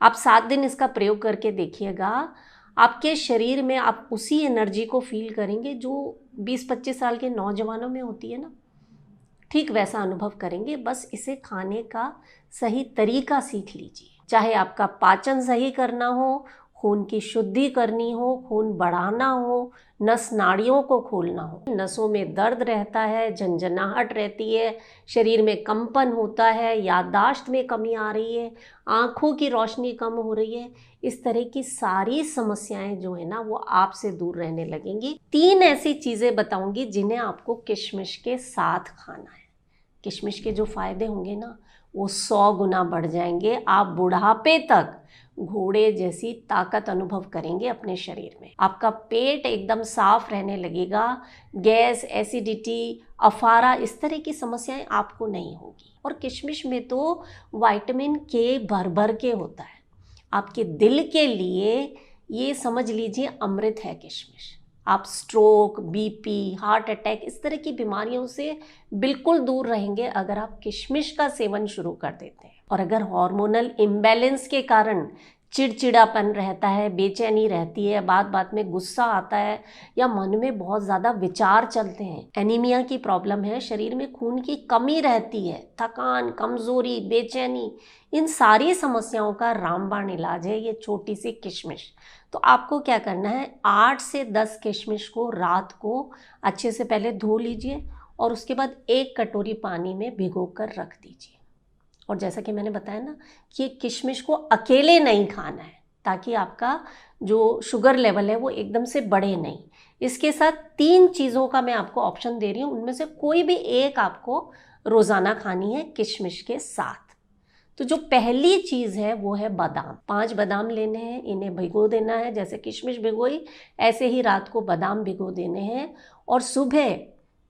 आप 7 दिन इसका प्रयोग करके देखिएगा, आपके शरीर में आप उसी एनर्जी को फील करेंगे जो 20-25 साल के नौजवानों में होती है ना, ठीक वैसा अनुभव करेंगे। बस इसे खाने का सही तरीका सीख लीजिए। चाहे आपका पाचन सही करना हो, खून की शुद्धि करनी हो, खून बढ़ाना हो, नस नाड़ियों को खोलना हो, नसों में दर्द रहता है, झंझनाहट रहती है, शरीर में कंपन होता है, याददाश्त में कमी आ रही है, आँखों की रोशनी कम हो रही है, इस तरह की सारी समस्याएं जो है ना वो आपसे दूर रहने लगेंगी। 3 ऐसी चीज़ें बताऊंगी जिन्हें आपको किशमिश के साथ खाना है। किशमिश के जो फायदे होंगे ना वो 100 गुना बढ़ जाएंगे। आप बुढ़ापे तक घोड़े जैसी ताकत अनुभव करेंगे अपने शरीर में। आपका पेट एकदम साफ रहने लगेगा। गैस, एसिडिटी, अफारा, इस तरह की समस्याएं आपको नहीं होगी। और किशमिश में तो विटामिन के भर भर के होता है। आपके दिल के लिए ये समझ लीजिए अमृत है किशमिश। आप स्ट्रोक, बीपी, हार्ट अटैक, इस तरह की बीमारियों से बिल्कुल दूर रहेंगे अगर आप किशमिश का सेवन शुरू कर देते हैं। और अगर हार्मोनल इम्बैलेंस के कारण चिड़चिड़ापन रहता है, बेचैनी रहती है, बात बात में गुस्सा आता है, या मन में बहुत ज़्यादा विचार चलते हैं, एनीमिया की प्रॉब्लम है, शरीर में खून की कमी रहती है, थकान, कमज़ोरी, बेचैनी, इन सारी समस्याओं का रामबाण इलाज है ये छोटी सी किशमिश। तो आपको क्या करना है, 8 से 10 किशमिश को रात को अच्छे से पहले धो लीजिए और उसके बाद 1 कटोरी पानी में भिगो कर रख दीजिए। और जैसा कि मैंने बताया ना कि किशमिश को अकेले नहीं खाना है ताकि आपका जो शुगर लेवल है वो एकदम से बढ़े नहीं। इसके साथ 3 चीज़ों का मैं आपको ऑप्शन दे रही हूँ, उनमें से कोई भी एक आपको रोज़ाना खानी है किशमिश के साथ। तो जो पहली चीज़ है वो है बादाम। 5 बादाम लेने हैं, इन्हें भिगो देना है। जैसे किशमिश भिगोई ऐसे ही रात को बादाम भिगो देने हैं और सुबह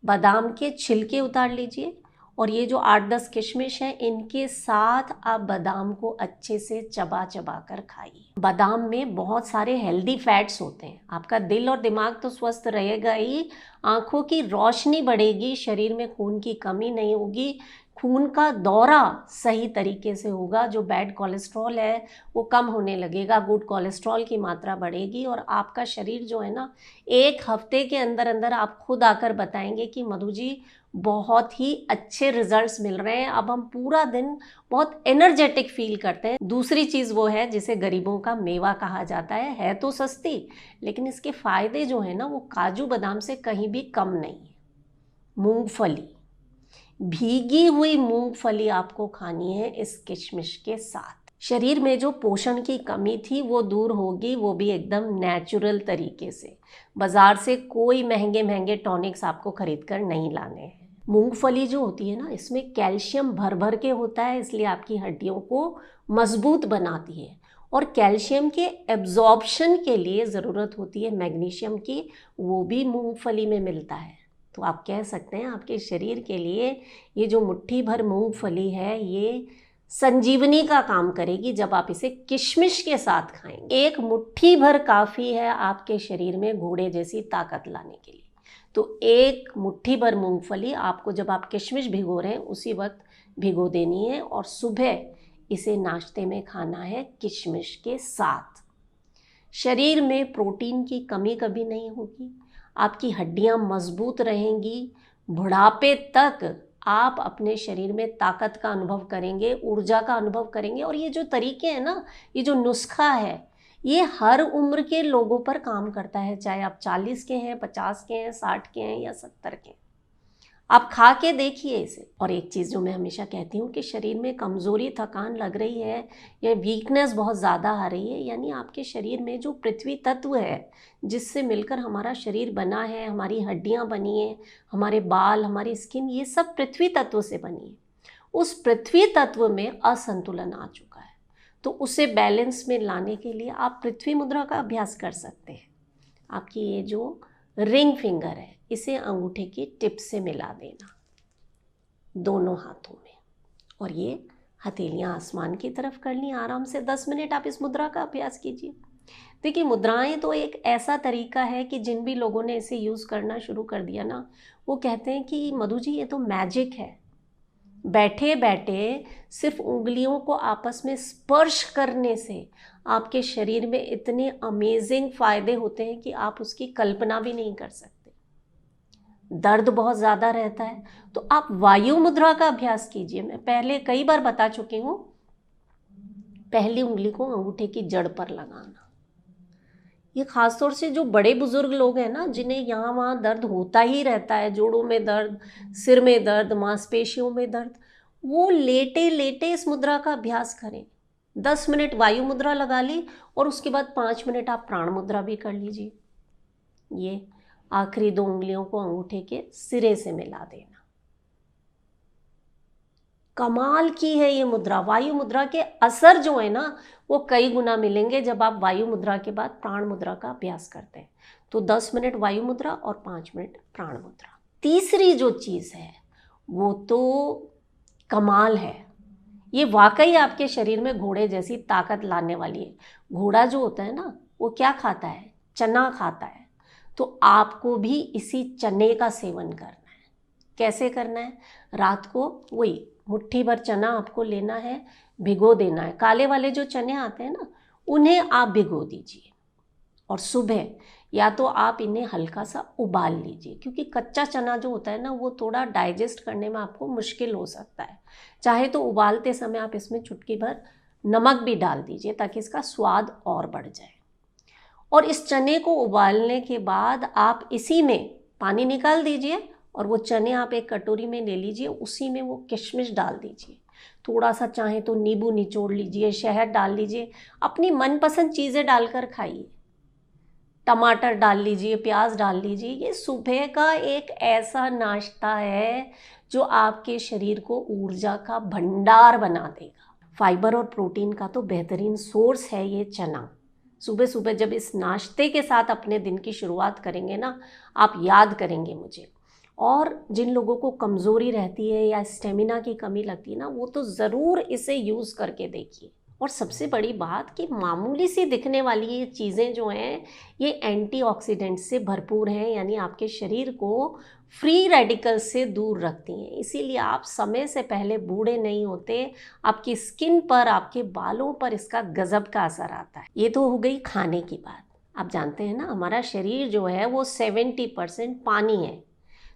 बादाम के छिलके उतार लीजिए और ये जो 8-10 किशमिश हैं इनके साथ आप बादाम को अच्छे से चबा चबा कर खाइए। बादाम में बहुत सारे हेल्दी फैट्स होते हैं। आपका दिल और दिमाग तो स्वस्थ रहेगा ही, आँखों की रोशनी बढ़ेगी, शरीर में खून की कमी नहीं होगी, खून का दौरा सही तरीके से होगा, जो बैड कोलेस्ट्रॉल है वो कम होने लगेगा, गुड कोलेस्ट्रॉल की मात्रा बढ़ेगी और आपका शरीर जो है ना 1 हफ्ते के अंदर अंदर आप खुद आकर बताएंगे कि मधु जी बहुत ही अच्छे रिजल्ट्स मिल रहे हैं, अब हम पूरा दिन बहुत एनर्जेटिक फील करते हैं। दूसरी चीज़ वो है जिसे गरीबों का मेवा कहा जाता है तो सस्ती, लेकिन इसके फायदे जो है ना वो काजू बादाम से कहीं भी कम नहीं है। मूंगफली, भीगी हुई मूंगफली आपको खानी है इस किशमिश के साथ। शरीर में जो पोषण की कमी थी वो दूर होगी, वो भी एकदम नेचुरल तरीके से। बाजार से कोई महंगे महंगे टॉनिक्स आपको खरीद कर नहीं लाने हैं। मूंगफली जो होती है ना इसमें कैल्शियम भर भर के होता है, इसलिए आपकी हड्डियों को मजबूत बनाती है। और कैल्शियम के एब्जॉर्प्शन के लिए ज़रूरत होती है मैग्नीशियम की, वो भी मूंगफली में मिलता है। तो आप कह सकते हैं आपके शरीर के लिए ये जो मुट्ठी भर मूंगफली है ये संजीवनी का काम करेगी जब आप इसे किशमिश के साथ खाएंगे। 1 मुट्ठी भर काफ़ी है आपके शरीर में घोड़े जैसी ताकत लाने के लिए। तो 1 मुट्ठी भर मूंगफली आपको जब आप किशमिश भिगो रहे हैं उसी वक्त भिगो देनी है और सुबह इसे नाश्ते में खाना है किशमिश के साथ। शरीर में प्रोटीन की कमी कभी नहीं होगी, आपकी हड्डियां मजबूत रहेंगी, बुढ़ापे तक आप अपने शरीर में ताकत का अनुभव करेंगे, ऊर्जा का अनुभव करेंगे। और ये जो तरीके हैं ना, ये जो नुस्खा है ये हर उम्र के लोगों पर काम करता है, चाहे आप 40 के हैं, 50 के हैं, 60 के हैं या 70 के हैं। आप खा के देखिए इसे। और एक चीज़ जो मैं हमेशा कहती हूँ कि शरीर में कमज़ोरी, थकान लग रही है या वीकनेस बहुत ज़्यादा आ रही है, यानी आपके शरीर में जो पृथ्वी तत्व है जिससे मिलकर हमारा शरीर बना है, हमारी हड्डियाँ बनी हैं, हमारे बाल, हमारी स्किन, ये सब पृथ्वी तत्व से बनी है। उस पृथ्वी तत्व में असंतुलन आ चुका है, तो उसे बैलेंस में लाने के लिए आप पृथ्वी मुद्रा का अभ्यास कर सकते हैं। आपकी ये जो रिंग फिंगर है इसे अंगूठे की टिप से मिला देना दोनों हाथों में और ये हथेलियां आसमान की तरफ करनी। आराम से 10 मिनट आप इस मुद्रा का अभ्यास कीजिए। देखिए मुद्राएं तो एक ऐसा तरीका है कि जिन भी लोगों ने इसे यूज़ करना शुरू कर दिया ना वो कहते हैं कि मधु जी ये तो मैजिक है। बैठे बैठे सिर्फ उंगलियों को आपस में स्पर्श करने से आपके शरीर में इतने अमेजिंग फ़ायदे होते हैं कि आप उसकी कल्पना भी नहीं कर सकते। दर्द बहुत ज़्यादा रहता है तो आप वायु मुद्रा का अभ्यास कीजिए। मैं पहले कई बार बता चुकी हूँ। पहली उंगली को अंगूठे की जड़ पर लगाना। ये खासतौर से जो बड़े बुजुर्ग लोग हैं ना, जिन्हें यहाँ वहाँ दर्द होता ही रहता है, जोड़ों में दर्द, सिर में दर्द, मांसपेशियों में दर्द, वो लेटे लेटे इस मुद्रा का अभ्यास करें। 10 मिनट वायु मुद्रा लगा ली और उसके बाद 5 मिनट आप प्राण मुद्रा भी कर लीजिए। ये आखिरी 2 उंगलियों को अंगूठे के सिरे से मिला देना। कमाल की है ये मुद्रा। वायु मुद्रा के असर जो है ना वो कई गुना मिलेंगे जब आप वायु मुद्रा के बाद प्राण मुद्रा का अभ्यास करते हैं। तो 10 मिनट वायु मुद्रा और 5 मिनट प्राण मुद्रा। तीसरी जो चीज़ है वो तो कमाल है। ये वाकई आपके शरीर में घोड़े जैसी ताकत लाने वाली है। घोड़ा जो होता है ना वो क्या खाता है? चना खाता है। तो आपको भी इसी चने का सेवन करना है। कैसे करना है? रात को वही मुट्ठी भर चना आपको लेना है, भिगो देना है। काले वाले जो चने आते हैं ना उन्हें आप भिगो दीजिए और सुबह या तो आप इन्हें हल्का सा उबाल लीजिए, क्योंकि कच्चा चना जो होता है ना वो थोड़ा डाइजेस्ट करने में आपको मुश्किल हो सकता है। चाहे तो उबालते समय आप इसमें चुटकी भर नमक भी डाल दीजिए ताकि इसका स्वाद और बढ़ जाए। और इस चने को उबालने के बाद आप इसी में पानी निकाल दीजिए और वो चने आप एक कटोरी में ले लीजिए। उसी में वो किशमिश डाल दीजिए, थोड़ा सा चाहे तो नींबू निचोड़ लीजिए, शहद डाल लीजिए, अपनी मनपसंद चीज़ें डालकर खाइए। टमाटर डाल लीजिए, प्याज डाल लीजिए। ये सुबह का एक ऐसा नाश्ता है जो आपके शरीर को ऊर्जा का भंडार बना देगा। फाइबर और प्रोटीन का तो बेहतरीन सोर्स है ये चना। सुबह सुबह जब इस नाश्ते के साथ अपने दिन की शुरुआत करेंगे ना, आप याद करेंगे मुझे। और जिन लोगों को कमज़ोरी रहती है या स्टेमिना की कमी लगती है ना, वो तो ज़रूर इसे यूज़ करके देखिए। और सबसे बड़ी बात कि मामूली सी दिखने वाली ये चीज़ें जो हैं ये एंटीऑक्सीडेंट से भरपूर हैं, यानी आपके शरीर को फ्री रेडिकल्स से दूर रखती हैं। इसीलिए आप समय से पहले बूढ़े नहीं होते। आपकी स्किन पर, आपके बालों पर इसका गजब का असर आता है। ये तो हो गई खाने की बात। आप जानते हैं ना हमारा शरीर जो है वो 70% पानी है।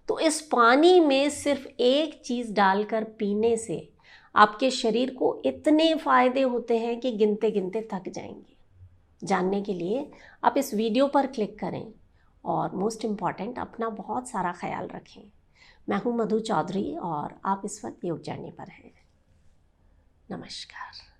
तो इस पानी में सिर्फ एक चीज़ डालकर पीने से आपके शरीर को इतने फ़ायदे होते हैं कि गिनते गिनते थक जाएंगे। जानने के लिए आप इस वीडियो पर क्लिक करें और मोस्ट इम्पॉर्टेंट अपना बहुत सारा ख्याल रखें। मैं हूँ मधु चौधरी और आप इस वक्त योग जर्नी पर हैं। नमस्कार।